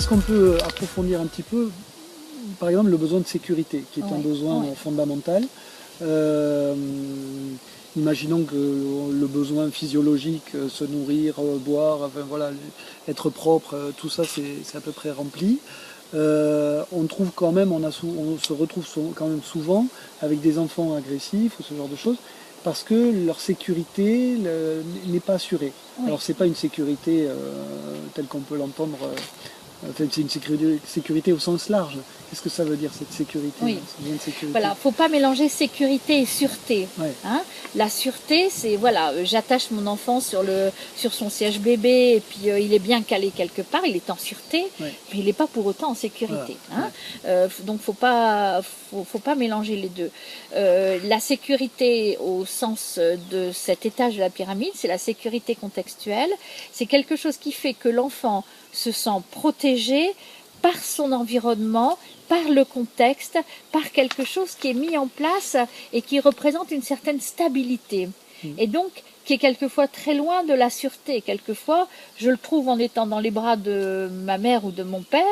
est-ce qu'on peut approfondir un petit peu, par exemple, le besoin de sécurité, qui est un besoin fondamental. Imaginons que le besoin physiologique, se nourrir, boire, enfin, voilà, être propre, tout ça c'est à peu près rempli. On trouve quand même, on se retrouve quand même souvent avec des enfants agressifs ou ce genre de choses, parce que leur sécurité n'est pas assurée. Alors c'est pas une sécurité telle qu'on peut l'entendre, c'est une sécurité au sens large. Qu'est-ce que ça veut dire cette sécurité? Voilà, faut pas mélanger sécurité et sûreté. Hein, la sûreté, c'est voilà, j'attache mon enfant sur son siège bébé et puis il est bien calé quelque part, il est en sûreté, mais il n'est pas pour autant en sécurité. Donc faut pas mélanger les deux. La sécurité au sens de cet étage de la pyramide, c'est la sécurité contextuelle. C'est quelque chose qui fait que l'enfant se sent protégé par son environnement, par le contexte, par quelque chose qui est mis en place et qui représente une certaine stabilité. Et donc, qui est quelquefois très loin de la sûreté. Quelquefois, je le trouve en étant dans les bras de ma mère ou de mon père,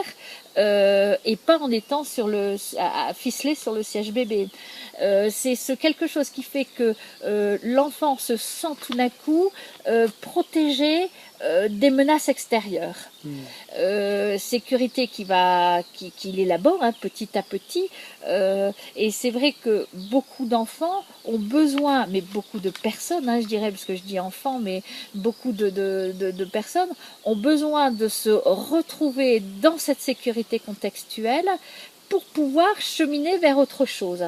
et pas en étant ficelé sur le siège bébé. C'est quelque chose qui fait que l'enfant se sent tout d'un coup protégé des menaces extérieures. Sécurité qu'il élabore petit à petit. Et c'est vrai que beaucoup d'enfants ont besoin, mais beaucoup de personnes, je dirais, parce que je dis enfants, mais beaucoup de personnes ont besoin de se retrouver dans cette sécurité contextuelle pour pouvoir cheminer vers autre chose.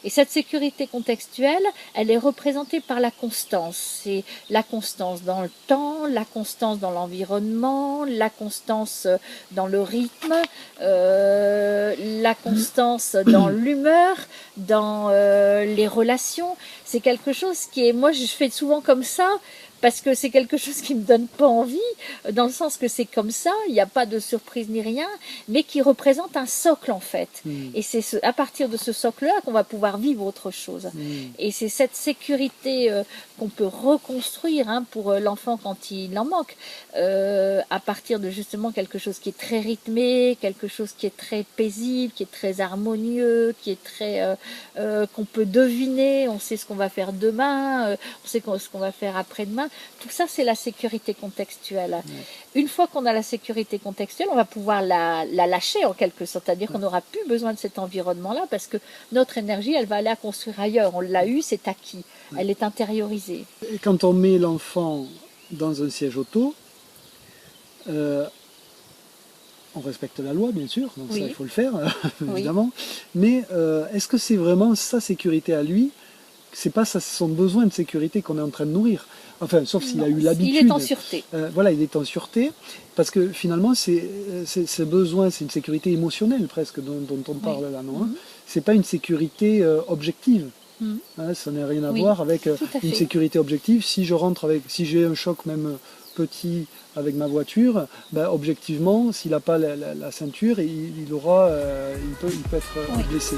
Et cette sécurité contextuelle, elle est représentée par la constance. C'est la constance dans le temps, la constance dans l'environnement, la constance dans le rythme, la constance dans l'humeur, dans les relations. C'est quelque chose qui est... Moi, je fais souvent comme ça, parce que c'est quelque chose qui me donne pas envie, dans le sens que c'est comme ça, il n'y a pas de surprise ni rien, mais qui représente un socle en fait. Et c'est à partir de ce socle-là qu'on va pouvoir vivre autre chose. Et c'est cette sécurité qu'on peut reconstruire pour l'enfant quand il en manque, à partir de justement quelque chose qui est très rythmé, quelque chose qui est très paisible, qui est très harmonieux, qui est très qu'on peut deviner, on sait ce qu'on va faire demain, on sait ce qu'on va faire après-demain. Tout ça, c'est la sécurité contextuelle. Une fois qu'on a la sécurité contextuelle, on va pouvoir la lâcher en quelque sorte, c'est-à-dire qu'on n'aura plus besoin de cet environnement-là parce que notre énergie, elle va aller à construire ailleurs. On l'a eu, c'est acquis, elle est intériorisée. Et quand on met l'enfant dans un siège auto, on respecte la loi, bien sûr, donc ça, il faut le faire, évidemment. Mais est-ce que c'est vraiment sa sécurité à lui? C'est pas son besoin de sécurité qu'on est en train de nourrir. Enfin, sauf s'il a eu l'habitude. Il est en sûreté. Voilà, il est en sûreté, parce que finalement, ce besoin, c'est une sécurité émotionnelle presque dont on parle là, non? C'est pas une sécurité objective. Ça n'a rien à voir avec une sécurité objective. Si je rentre si j'ai un choc même petit avec ma voiture, objectivement, s'il n'a pas la ceinture, il peut être blessé.